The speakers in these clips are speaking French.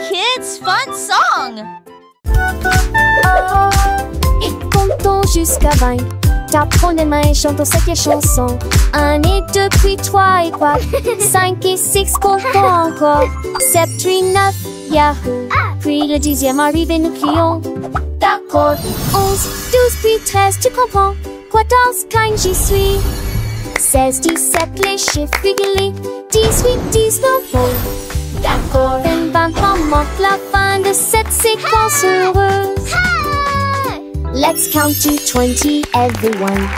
kids' fun song. Et comptons jusqu'à 20. Tapons les mains et chantons cette chanson. 1 et 2, puis 3 et 4. 5 et 6, comptons encore. 7, 8, 9, yahoo. Puis le 10e arrive et nous crions. D'accord. 11, 12, puis 13, tu comprends. 14, 15, j'y suis. 16, 17, les chiffres réguliers. 18, 19, oh. D'accord. 23, manque la fin de cette séquence heureuse. Let's count to 20, everyone.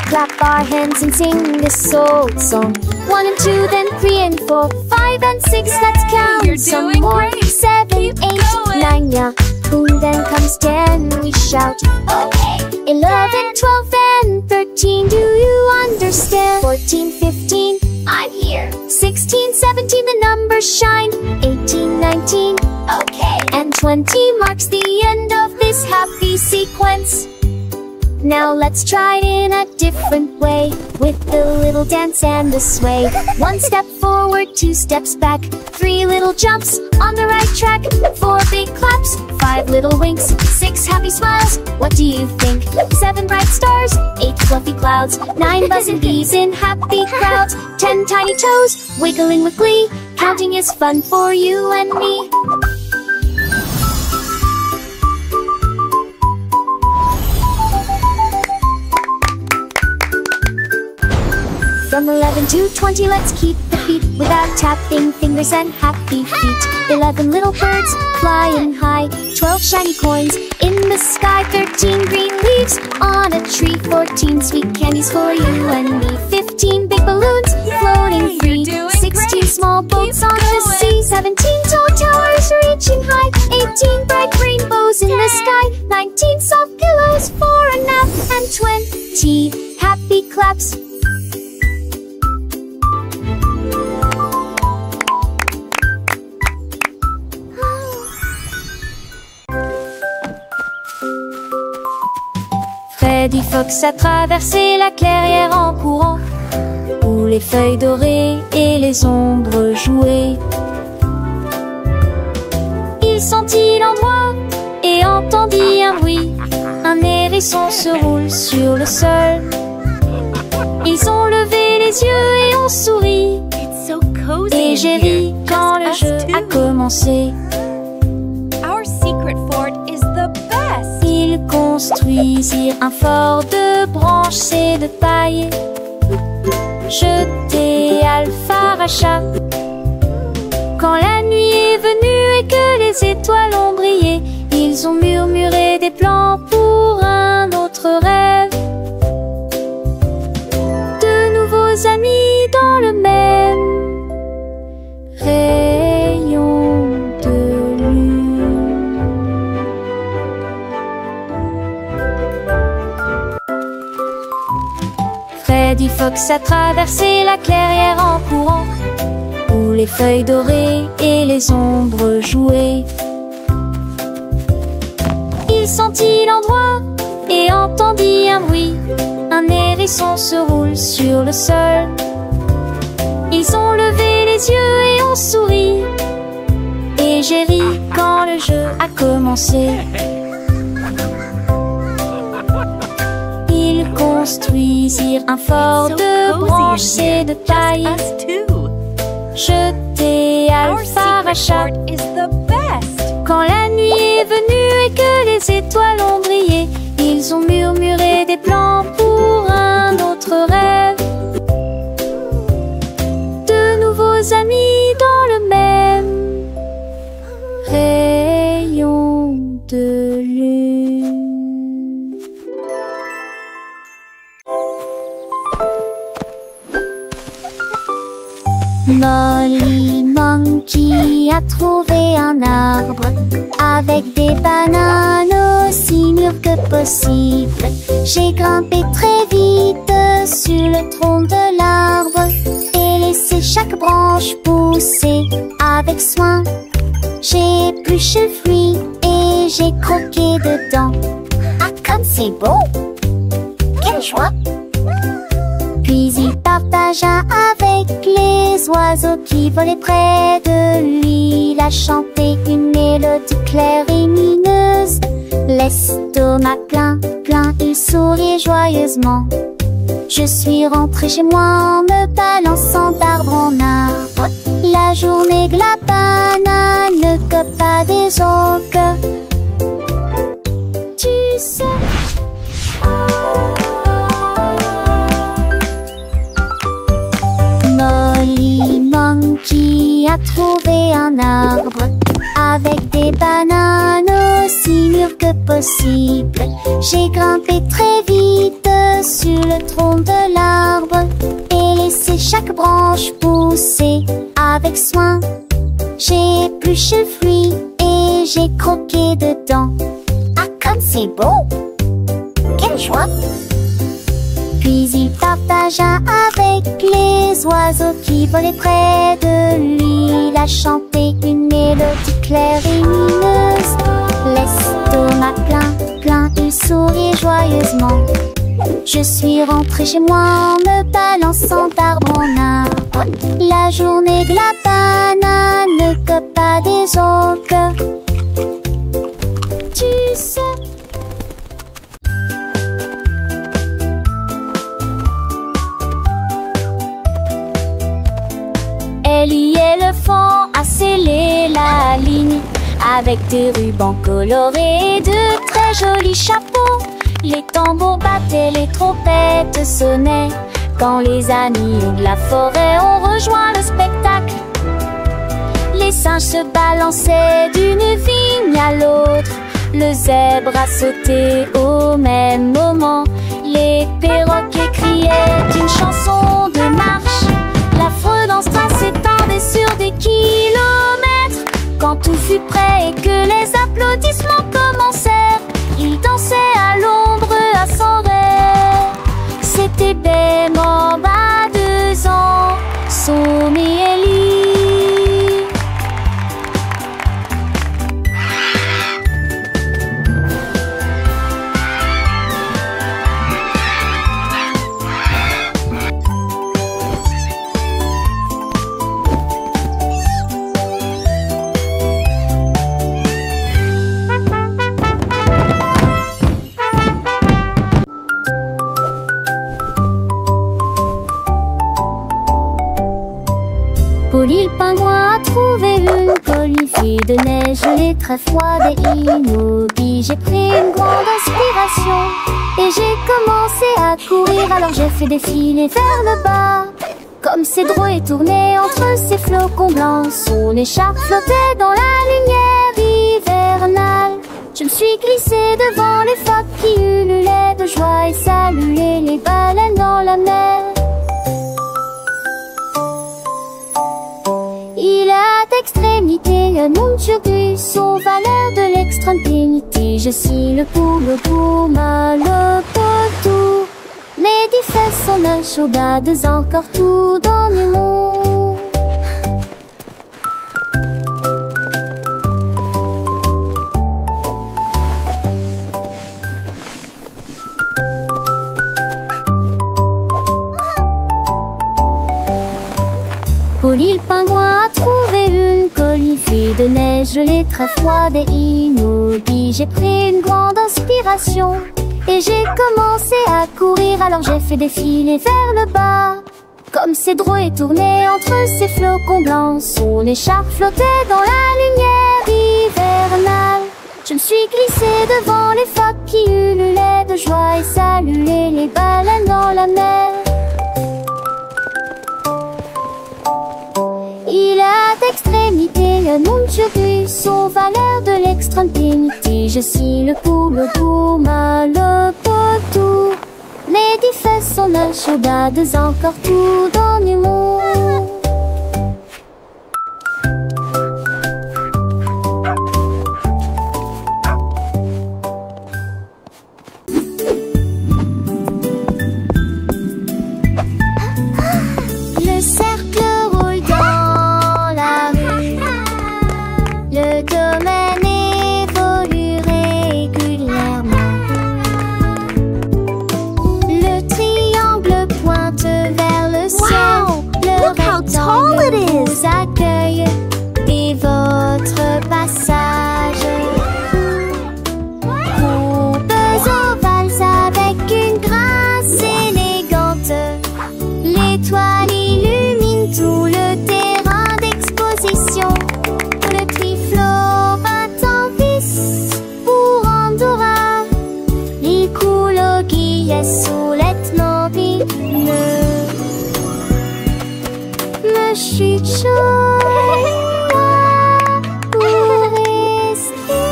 Clap our hands and sing this old song. 1 and 2, then 3 and 4, 5 and 6, let's count. You're some doing more. great. 7, Keep 8, going. 9, yeah. Boom, then comes 10, we shout. Okay. 11, 12, and 13, do you understand? 14, 15, I'm here. 16, 17, the numbers shine. 18, 19, okay. And 20 marks the end of this happy sequence. Now let's try it in a different way, with the little dance and the sway. 1 step forward, 2 steps back, 3 little jumps on the right track, 4 big claps, 5 little winks, 6 happy smiles. What do you think? 7 bright stars, 8 fluffy clouds, 9 buzzing bees in happy crowds, 10 tiny toes wiggling with glee. Counting is fun for you and me. From 11 to 20, let's keep the beat without tapping fingers and happy feet. 11 little birds flying high, 12 shiny coins in the sky, 13 green leaves on a tree, 14 sweet candies for you and me, 15 big balloons floating free, 16 small boats on the sea, 17 tall towers reaching high, 18 bright rainbows in the sky, 19 soft pillows for a nap, and 20 happy claps. Freddy Fox a traversé la clairière en courant, où les feuilles dorées et les ombres jouaient. Il sentit l'endroit et entendit un bruit. Un hérisson se roule sur le sol. Ils ont levé les yeux et ont souri. Et j'ai ri quand le jeu a commencé. Ils construisirent un fort de branches et de paille, jeté Alpharacha. Quand la nuit est venue et que les étoiles ont brillé, ils ont murmuré des plans pour un autre rêve. De nouveaux amis dans le même rayon de lune. Freddy Fox a traversé la clairière en courant, où les feuilles dorées et les ombres jouaient. Il sentit l'endroit et entendit un bruit. Un hérisson se roule sur le sol. Ils ont levé les yeux et ont souri. Et j'ai ri quand le jeu a commencé. Ils construisirent un fort de branches et de paille, jeté Alpharacha. Quand la nuit est venue et que les étoiles ont brillé, ils ont murmuré des plans pour un autre rêve. De nouveaux amis dans le même rayon de lune. Molly Monkey a trouvé un arbre avec des bananes aussi mûres que possible. J'ai grimpé très vite sur le tronc de l'arbre et laissé chaque branche pousser avec soin. J'ai épluché le fruit et j'ai croqué dedans. Ah, comme c'est beau! Quelle joie! Puis il partagea avec les oiseaux qui volaient près de lui. Il a chanté une mélodie claire et lumineuse. L'estomac plein, plein, il souriait joyeusement. Je suis rentré chez moi en me balançant d'arbre en arbre. La journée de la banane ne cope pas des autres. Tu sais. Molly Monkey a trouvé un arbre avec des bananes aussi mûres que possible. J'ai grimpé très vite sur le tronc de l'arbre et laissé chaque branche pousser avec soin. J'ai épluché le fruit et j'ai croqué dedans. Ah, comme c'est beau! Quelle joie! Puis il partagea avec les oiseaux qui volaient près de lui. Il a chanté une mélodie claire et lumineuse. L'estomac plein, plein, il souriait joyeusement. Je suis rentré chez moi en me balançant d'arbre en arbre. La journée de la banane ne cope pas des autres. Tu sais. Ellie éléphant a scellé la ligne avec des rubans colorés et de très jolis chapeaux. Les tambours battaient, les trompettes sonnaient quand les amis de la forêt ont rejoint le spectacle. Les singes se balançaient d'une vigne à l'autre. Le zèbre a sauté au même moment. Les perroquets criaient une chanson de marche. L'affreux dans ce train s'étendait sur des kilomètres. Quand tout fut prêt et que les applaudissements commencèrent, il dansait à l'ombre à son rêve. C'était Bem en bas 2 ans, Som et Ellie. Polly le pingouin a trouvé une colifie de neige gelée très froide et immobile. J'ai pris une grande inspiration et j'ai commencé à courir. Alors j'ai fait défiler vers le bas comme Cédro est tourné entre ces flocons blancs. Son écharpe flottait dans la lumière hivernale. Je me suis glissée devant les phoques qui ululaient de joie et saluaient les baleines dans la mer. Il a d'extrémité un monde surdu, son valeur de l'extrême pénité. Je suis le pour mal potou. Les 10 fesses sont un chaudades encore tout dans le monde. Polly le pingouin a trouvé une colifie de neige gelée très froide et immobile. J'ai pris une grande inspiration et j'ai commencé à courir. Alors j'ai fait défiler vers le bas comme Cédro est tourné entre ces flocons blancs. Son écharpe flottait dans la lumière hivernale. Je me suis glissée devant les phoques qui ululaient de joie et saluaient les baleines dans la mer. Il a d'extrémité un monde surdu, son valeur de l'extrême pénité. Je suis le pour mal potou. Les 10 fesses sont la chaudades encore tout dans le monde. Le cercle roule dans la rue. Le domaine évolue régulièrement. Le triangle pointe vers le futur est là pour rester.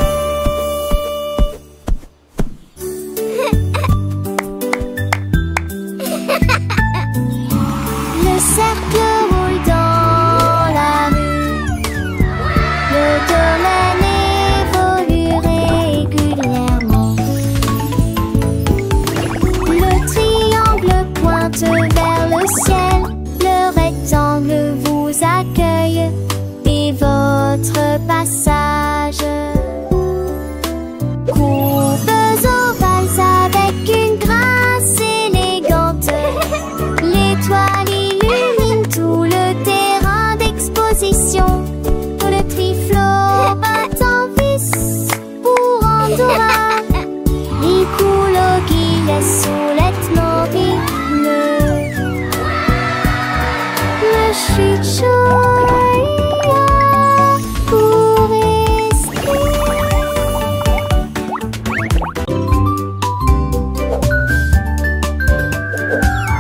Le cercle roule dans la rue. Le domaine évolue régulièrement. Le triangle pointe vers le ciel. Le rectangle vous accueille et votre passage. Courbes ovales avec une grâce élégante. L'étoile illumine tout le terrain d'exposition. Le triflot bat en vis pour Andorra. Il coule au guillet soulètement rythme. Le futur est là pour rester.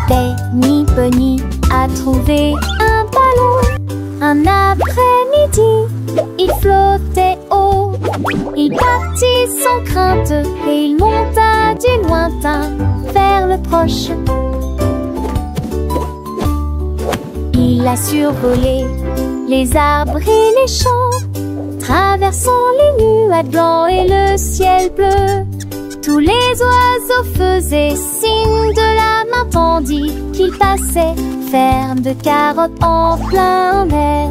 Penny Bunny a trouvé un ballon. Un après-midi, il flottait haut. Il partit sans crainte et il monta du lointain vers le proche. Il a survolé les arbres et les champs, traversant les nuages blancs et le ciel bleu. Tous les oiseaux faisaient signe de la main tandis qu'il passait, ferme de carottes en plein air.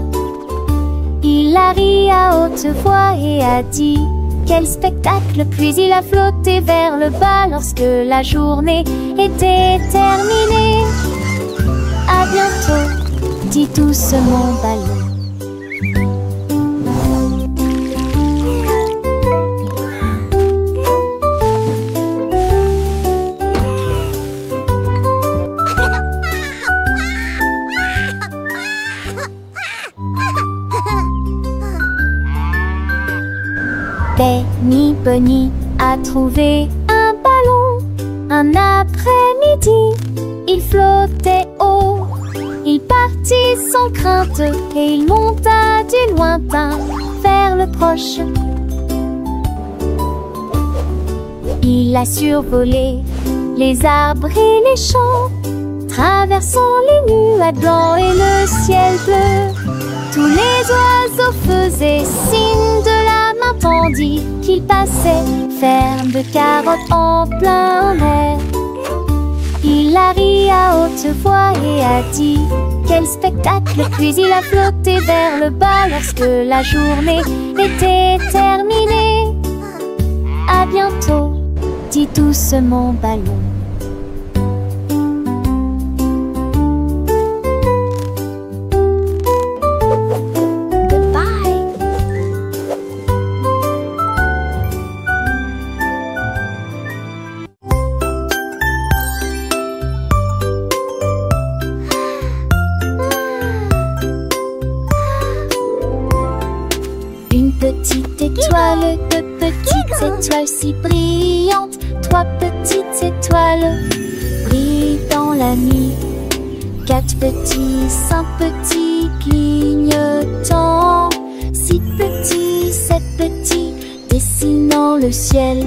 Il a ri à haute voix et a dit quel spectacle, puis il a flotté vers le bas lorsque la journée était terminée. À bientôt, dit doucement ballon. Penny Bunny a trouvé un ballon. Un après-midi, il flottait haut. Il partit sans crainte et il monta du lointain vers le proche. Il a survolé les arbres et les champs, traversant les nuages blancs et le ciel bleu. Tous les oiseaux faisaient signe de la main tandis qu'il passait, ferme de carottes en plein air. Il a ri à haute voix et a dit quel spectacle, puis il a flotté vers le bas lorsque la journée était terminée. À bientôt, dit doucement ballon. Petite étoile, deux petites étoiles si brillantes, trois petites étoiles brillent dans la nuit. Quatre petits, cinq petits clignotants, six petits, sept petits dessinant le ciel.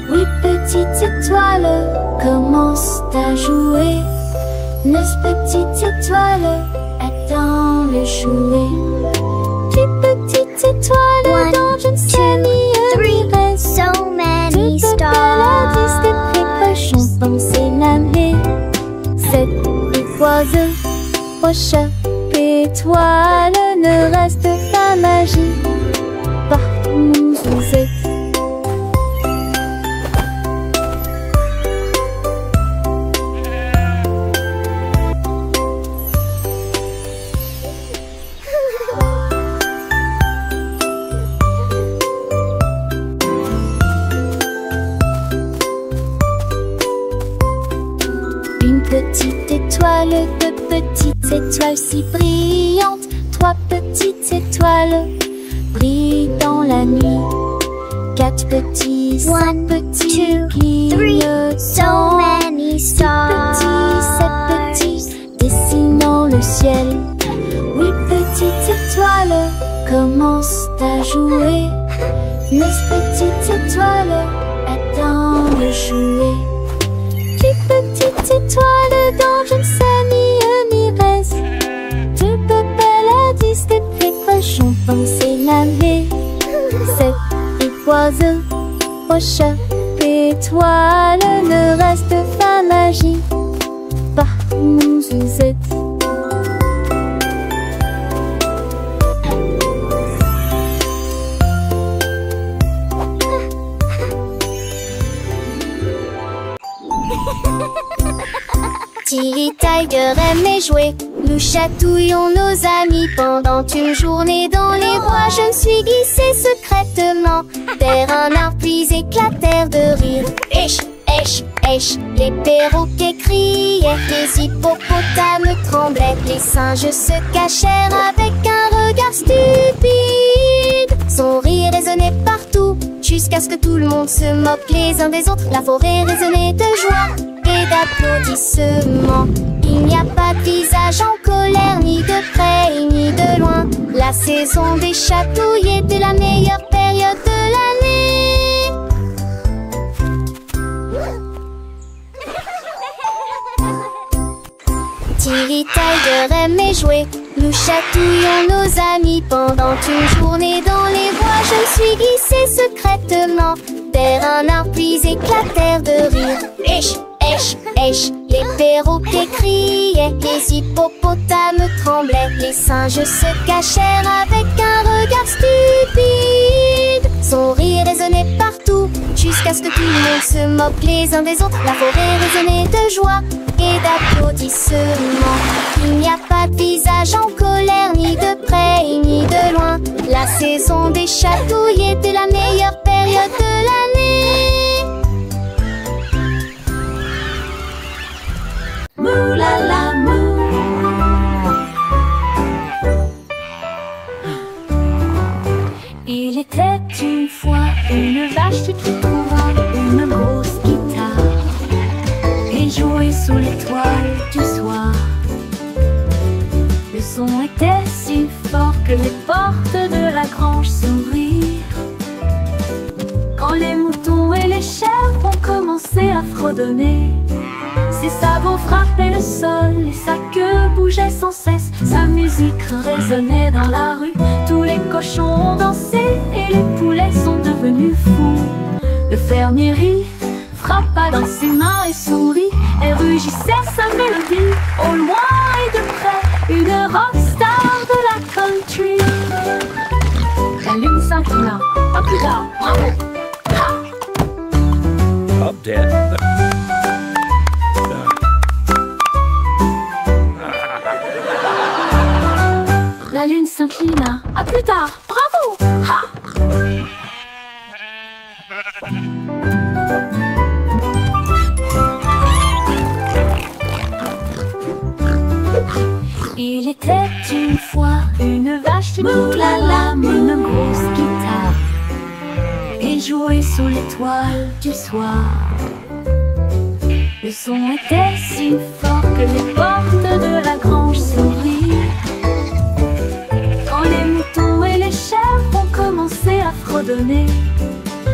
Huit petites étoiles commencent à jouer. Neuf petites étoiles attendent le jouet. Petites étoiles dans une série reste. So many Toutes stars. belles des précautions danser l'année. Cette étoile, roche, étoile ne reste pas magique. Partout où vous êtes. Petite étoile, deux petites étoiles si brillantes, trois petites étoiles brillent dans la nuit. Quatre petits, cinq petits clignotants, So many six petits, sept stars. petits dessinant le ciel. Huit commencent à jouer. Mes petites étoiles attendent de jouer. Les petites étoiles dont je ne sais ni reste, de Bebel à 10 des précoches ont pensé naver. Cet oiseau au chat étoile ne reste pas magique par nous êtes. Tilly Tiger aimait jouer. Nous chatouillons nos amis pendant une journée dans les bois. Je me suis glissée secrètement vers un arbre puis éclatèrent de rire. Esh, esh, esh, les perroquets criaient, les hippopotames tremblaient, les singes se cachèrent avec un regard stupide. Son rire résonnait partout jusqu'à ce que tout le monde se moque les uns des autres. La forêt résonnait de joie et d'applaudissements. Il n'y a pas de visage en colère, ni de près ni de loin. La saison des chatouilles était la meilleure période de l'année. Tilly Tiger aimait jouer. Nous chatouillons nos amis pendant une journée dans les bois. Je me suis glissée secrètement vers un arbre puis éclatèrent de rire. Esh, esh, esh, les perroquets criaient, les hippopotames tremblaient, les singes se cachèrent avec un regard stupide. Son rire résonnait partout jusqu'à ce que tout le monde se moque les uns des autres. La forêt résonnait de joie et d'applaudissements. Il n'y a pas de visage en colère, ni de près ni de loin. La saison des chatouilles était la meilleure période de l'année. Mou la la mou. Il était une fois une vache qui trouva une grosse guitare et jouait sous l'étoile du soir. Le son était si fort que les portes de la grange s'ouvrirent. Quand les moutons et les chèvres ont commencé à fredonner, ses sabots frappaient le sol et sa queue bougeait sans cesse. Sa musique résonnait dans la rue, tous les cochons ont dansé et les poulets sont devenus fous. Le fermier rit, frappa dans ses mains et sourit et rugissait sa mélodie. Au loin et de près, une rockstar de la country. La lune s'inclina, pas plus tard, bravo! Up dead. La lune s'inclina, à plus tard, bravo! Ha! Il était une fois une vache qui moulala, une grosse guitare et jouait sous l'étoile du soir. Le son était si fort que les portes de la grange s'ouvrirent. Quand les moutons et les chèvres ont commencé à fredonner,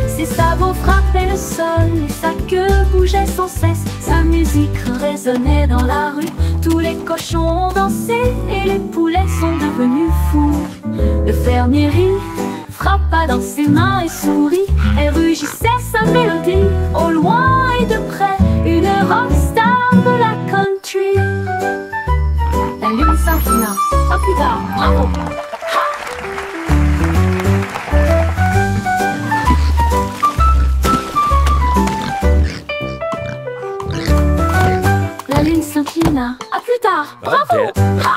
ses sabots frappaient le sol et sa queue bougeait sans cesse. Sa musique résonnait dans la rue, tous les cochons ont dansé et les poulets sont devenus fous. Le fermier rit, frappa dans ses mains et sourit et rugissait sa mélodie. Au loin et de près, une rockstar de la country. La lune s'inclina, pas plus tard, bravo! La lune s'inclina, à plus tard, bravo! Ha!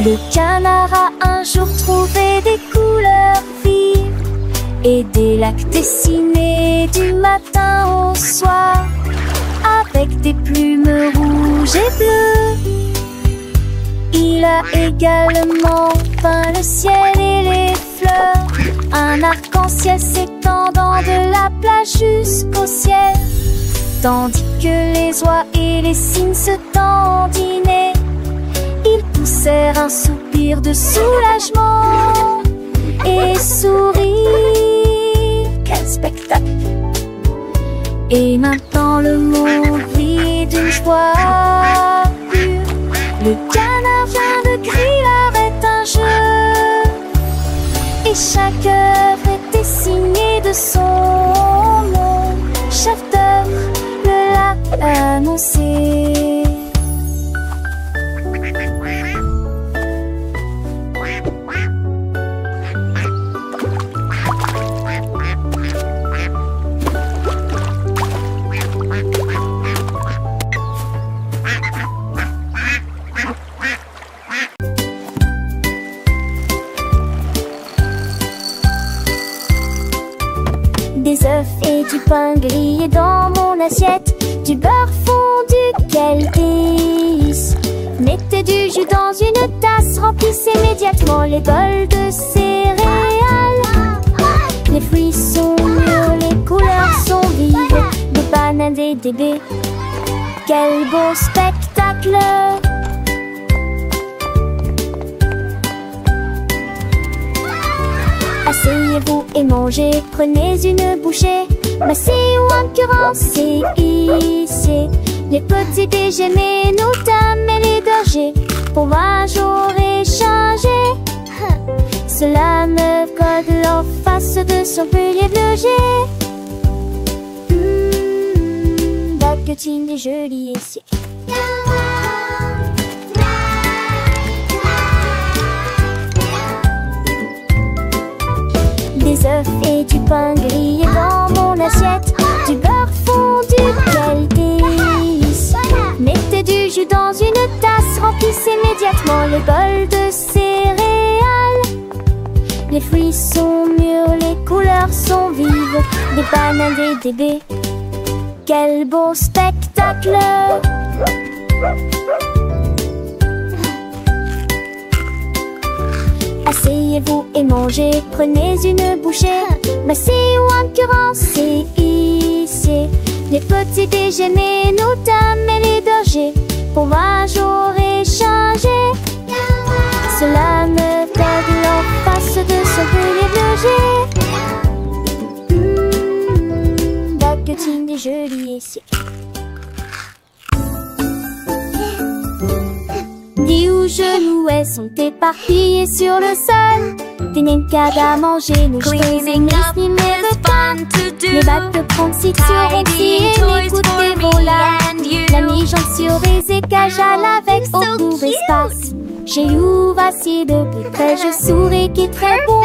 Le canard a un jour trouvé des couleurs vives et des lacs dessinés du matin au soir avec des plumes rouges et bleues. Il a également peint le ciel et les fleurs. fleurs. Un arc-en-ciel s'étendant de la plage jusqu'au ciel. Tandis que les oies et les cygnes se dandinaient, ils poussèrent un soupir de soulagement et sourirent. Quel spectacle! Et maintenant le monde brille d'une joie pure. Le canard vient de griller arrête un jeu, et chaque œuvre était signée de son nom. Chef d'œuvre le l'a annoncé. Des œufs et du pain grillé dans mon assiette, du beurre fondu, quel délice. Mettez du jus dans une tasse, remplissez immédiatement les bols de céréales. Les fruits sont mûrs, les couleurs sont vives, des bananes, des baies. Quel beau spectacle! Asseyez-vous et mangez, prenez une bouchée. Massez ou incurancez, ici les petits déjeuners, nos dames et les bergers. Pour moi j'aurais changé. Cela me code leur face de son pilier de loger. Baguettine des jolis ici. Des œufs et du pain grillé dans mon assiette, du beurre fondu, quel délice. Mettez du jus dans une tasse, remplissez immédiatement les bols de céréales. Les fruits sont mûrs, les couleurs sont vives, des bananes et des baies. Quel beau spectacle! Asseyez-vous et mangez, prenez une bouchée. Massez ou incurancez, ici les petits déjeuners, nos dames et les bergers. Pour moi j'aurais changé. Cela me code leur face de son pilier de loger. Baguettine des jolis ici. Dix ou genouets sont éparpillés sur le sol. Des nencades à manger, nous Cleaning up is fun to do. Les battes de pronciture aussi, les goûters volants. La mi-jambe sur les écages à l'avec au court espace. J'ai eu vacillé de plus près, je souris qui est très bon.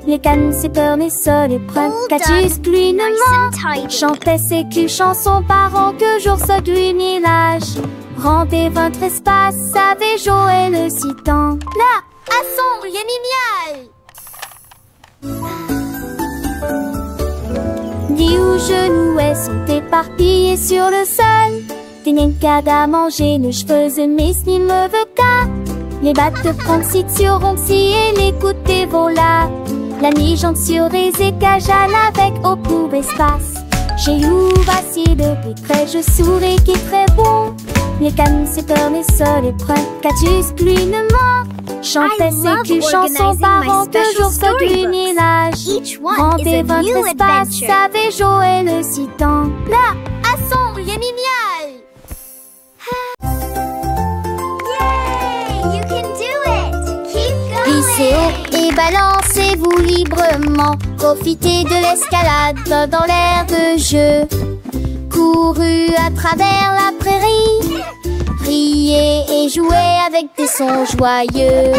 Les cannes, c'est peur, mais ça les prend. Catus, clunement, chantait ses culs chansons parents que jour ça du village. Rendez votre espace, savez Joël le citant. Là, à son, génial. Dix ou genouets sont éparpillés sur le sol. Des nencades à manger, nos cheveux mais ni me veut qu'à. Les battes de pronciture roncy et les goûters volants. La mi-jambe sur les écages à l'avec au court espace. J'ai eu vacillé de plus près, je souris qui est très bon. Les cannes, c'est peur, mais ça les prend. Catus, clunement, chantait ses culs chansons parents que jour soit du village. Rendez votre espace, savez Joël le citant. Là, à son, génial. Yay, you can do it. Keep going. Glissez haut et balancez-vous librement. Profitez de l'escalade dans l'air de jeu. Couru à travers la prairie, riez et jouez avec des sons joyeux.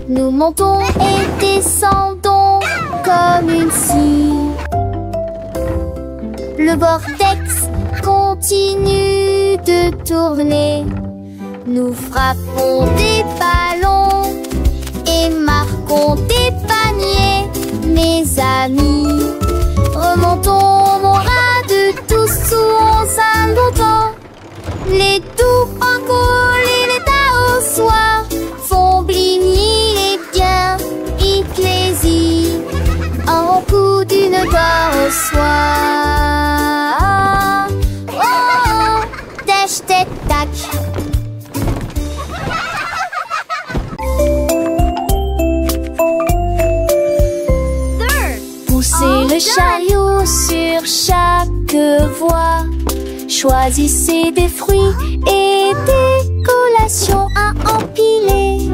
Nous montons et descendons comme une scie. Le vortex continue de tourner. Nous frappons des ballons et marquons des paniers, mes amis. Remontons mon rade tous où on s'aime longtemps. Les doux encours et les tas au soir font bligner les biens, ecclésies. ne dort au soir. Oh, tèche, tête, tac. Poussez le chariot sur chaque voie. Choisissez des fruits et des collations à empiler.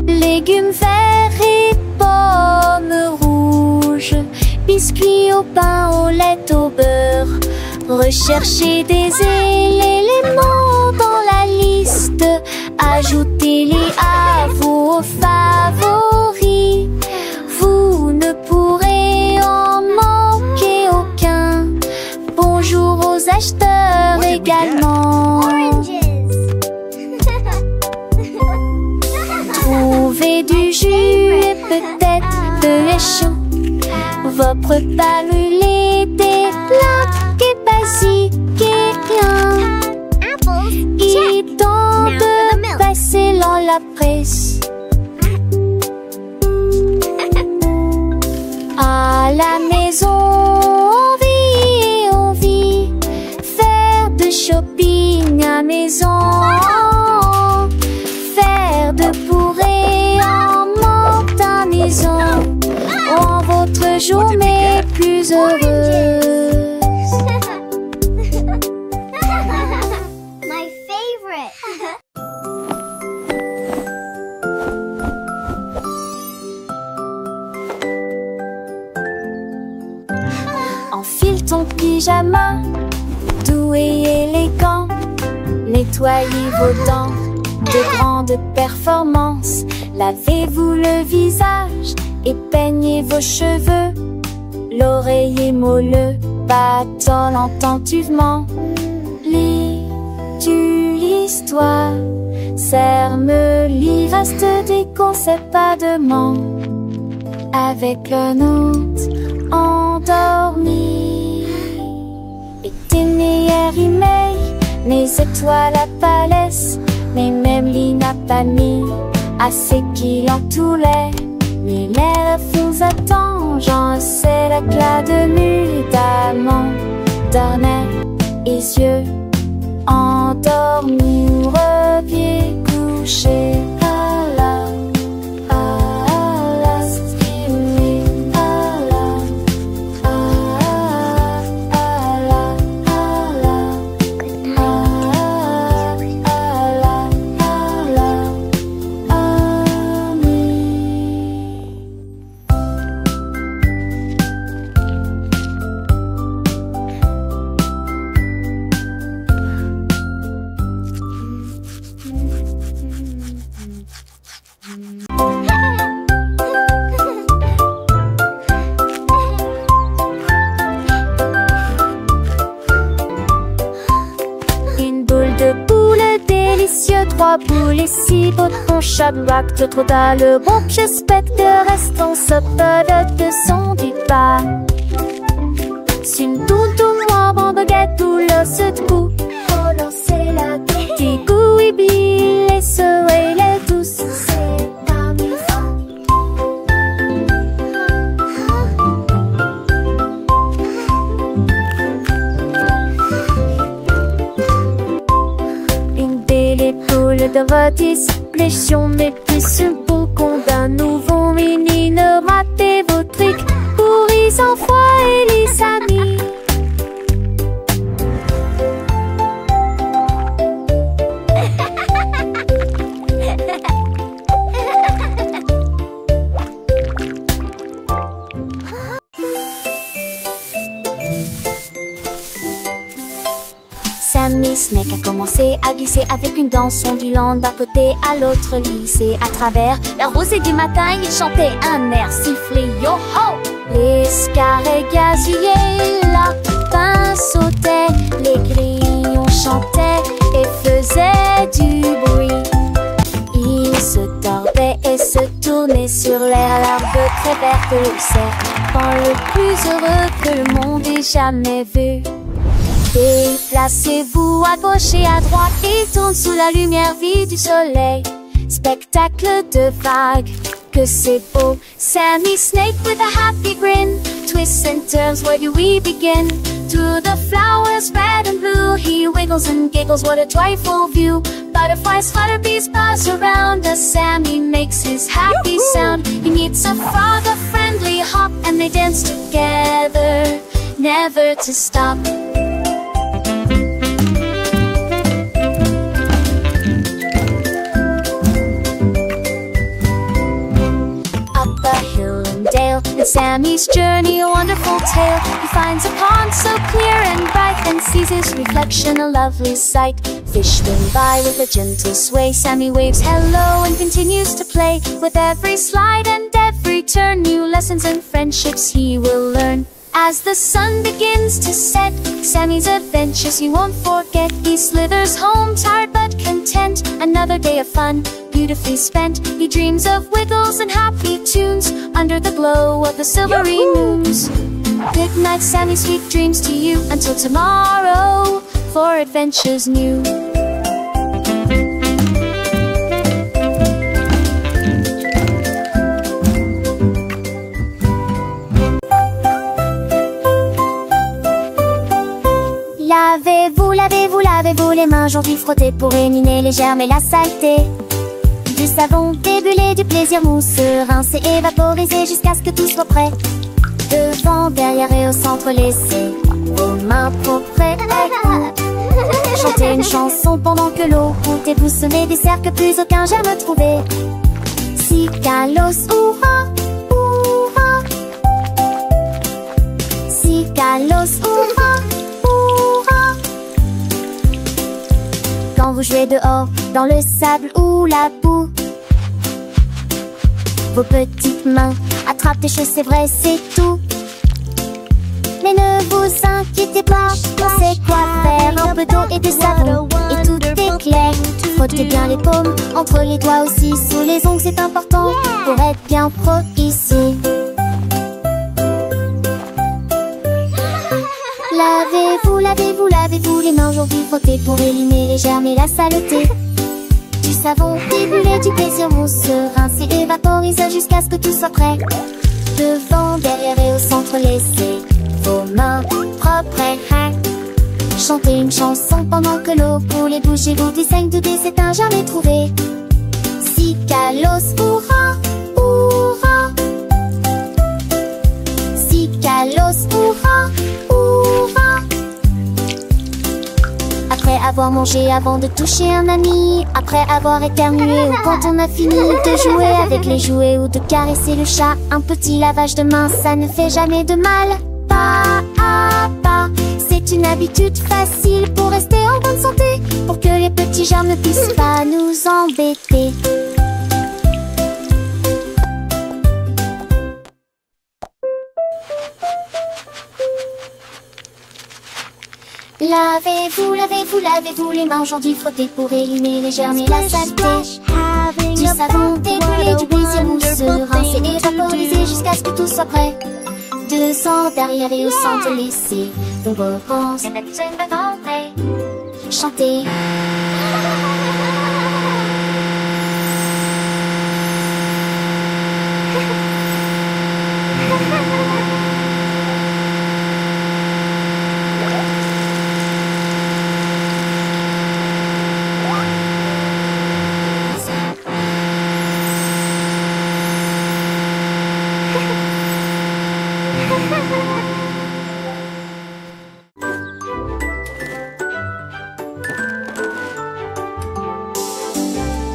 Légumes verts et pommes rouges, biscuits au pain, au lait, au beurre. Recherchez des éléments dans la liste. Ajoutez-les à vos favoris. Vous ne pourrez en manquer aucun. Bonjour aux acheteurs également. Trouvez du jus et peut-être de l'échou. Vos repas brûlés, des plats et basiques et rien. Il est temps de passer dans la presse. À la maison, on vit, faire de shopping à maison, faire de bourrées en manque à maison, rend votre journée plus heureuse. My favorite. Enfile ton pyjama, doux et élégant. Nettoyez vos dents de grande performance. Lavez-vous le visage et peignez vos cheveux. L'oreiller moelleux battant attentivement. Lis-tu l'histoire? Serre-me reste des concepts pas de ment. Avec le nôtre endormi. Et tes meilleurs emails, mes étoiles à palès, mes mêmes lignes à panier, assez qui en tout l'air. Mais l'air vous attend, j'en sais l'éclat de nuit d'amant, d'ornais et yeux endormis ou repieds couchés. Trois boules et six botons chaque bac de trop dans le bon. J'espère que restons ce peu de son du pas. C'est une toutou moi bon baguette ou le sud-coup. Oh non c'est la petit goût et bille et ce et les douces. C'est amusant. De votre expression, mais plus une peau qu'on d'un nouveau mini. Ne ratez vos trucs pour les enfants et les amis. Sammy Snake a commencé à glisser avec une danse ondulant d'un côté à l'autre lycée. À travers la rosée du matin, il chantait un air sifflé yo-ho. Les scarets gazouillaient, la pain sautait, les grillons chantaient et faisaient du bruit. Ils se tordaient et se tournaient sur l'air, l'herbe très verte le serpent le plus heureux que le monde ait jamais vu. Déplacez-vous à gauche et à droite et tourne sous la lumière vive du soleil. Spectacle de vagues, que c'est beau. Sammy Snake with a happy grin turns, where do we begin? To the flowers red and blue, he wiggles and giggles, what a joyful view. Butterflies flutter, bees buzz around as Sammy makes his happy sound. He meets a frog, a friendly hop, and they dance together, never to stop. And Sammy's journey, a wonderful tale. He finds a pond so clear and bright, and sees his reflection, a lovely sight. Fish swim by with a gentle sway. Sammy waves hello and continues to play. With every slide and every turn, new lessons and friendships he will learn. As the sun begins to set, Sammy's adventures he won't forget. He slithers home, tired but content. Another day of fun, beautifully spent. He dreams of wiggles and happy tunes under the glow of the silvery moons. Good night, Sammy, sweet dreams to you. Until tomorrow, for adventures new. Lavez-vous les mains, aujourd'hui frottez pour éliminer les germes et la saleté. Du savon débulé, du plaisir mousseux, rincé et vaporisé jusqu'à ce que tout soit prêt. Devant, derrière et au centre, laissez vos mains propres. Chantez une chanson pendant que l'eau coule et vous semez des cercles que plus aucun germe trouvé. Cicalos, hurrah, hurrah. Cicalos, hurrah. Quand vous jouez dehors, dans le sable ou la boue, vos petites mains attrapent des choses, c'est vrai, c'est tout. Mais ne vous inquiétez pas, on sait quoi faire. Un peu d'eau et de savon, et tout est clair. Frottez bien les paumes, entre les doigts aussi, sous les ongles, c'est important pour être bien pro ici. Lavez-vous les mains, aujourd'hui frottez pour éliminer les germes et la saleté. Du savon débulé, du plaisir mousseux, rincé et vaporisé jusqu'à ce que tout soit prêt. Devant, derrière et au centre, laissez vos mains propres. Chantez une chanson pendant que l'eau coule et bougez-vous du saigne, tout c'est un jamais trouvé. Cicalos, hurrah, hurrah. Cicalos, hurrah, hurrah. Après avoir mangé, avant de toucher un ami, après avoir éternué ou quand on a fini de jouer avec les jouets ou de caresser le chat, un petit lavage de main, ça ne fait jamais de mal. Pas à pas, c'est une habitude facile pour rester en bonne santé, pour que les petits germes ne puissent pas nous embêter. Lavez-vous les mains, aujourd'hui frottez pour éliminer les germes et la saleté. Du savon débulé, du plaisir mousseux, rincé et vaporisé jusqu'à ce que tout soit prêt. Devant, derrière et au centre, laissez vos repenses chanter.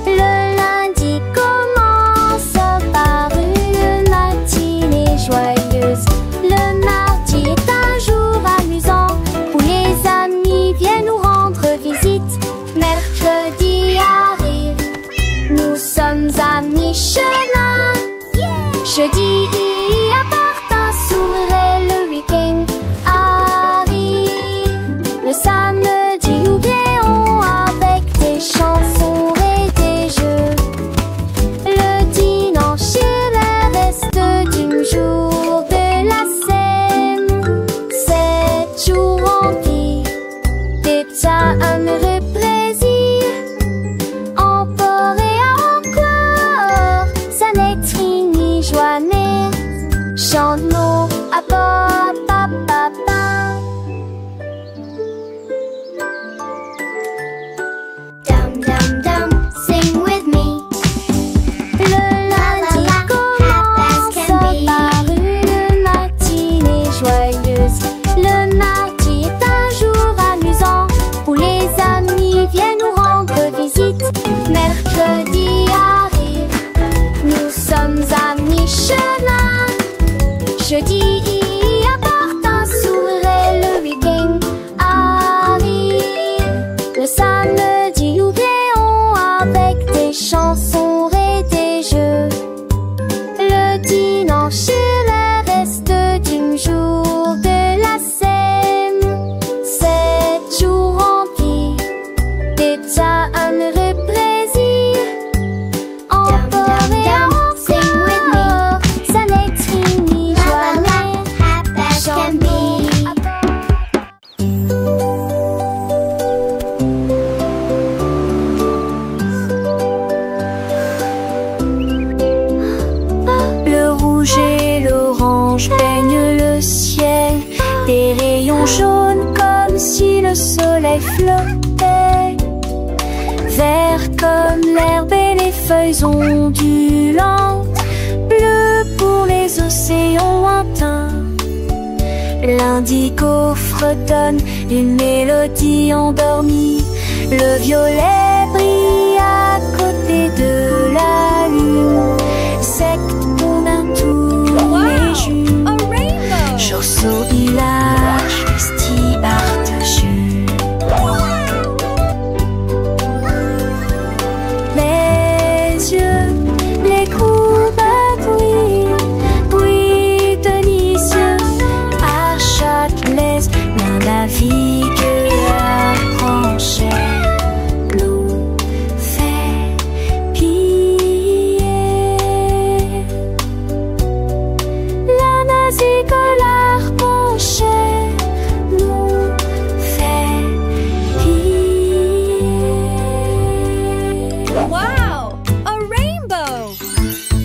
Le lundi commence par une matinée joyeuse. Le mardi est un jour amusant où les amis viennent nous rendre visite. Mercredi arrive, nous sommes à mi-chemin. Jeudi y apporte un sourire et le week-end arrive. Le samedi nous rions avec des chansons et des jeux. Le dimanche est le reste du jour de la semaine. 7 jours remplis d'état heureux plaisir. Encore et encore, ça n'est fini, joie mais chante-nous à papa. pa. Dum dum dum, sing with me. Le lundi commence par une matinée joyeuse. Le mardi est un jour amusant où les amis viennent nous rendre visite. Mercredi arrive, nous sommes à mi-chemin. Jeudi apporte un sourire et le week-end arrive. Le samedi nous créons avec des chansons et des jeux. Le dimanche est le reste du jour de la semaine. 7 jours remplis des tendres plaisirs. Encore et encore, ça n'écrit ni joie Can be. Le rouge et l'orange peignent le ciel, des rayons jaunes comme si le soleil flottait. Vert comme l'herbe et les feuilles ondulantes, bleu pour les océans lointains. L'indigo fredonne une mélodie endormie. Le violet brille à côté de la lune. Secte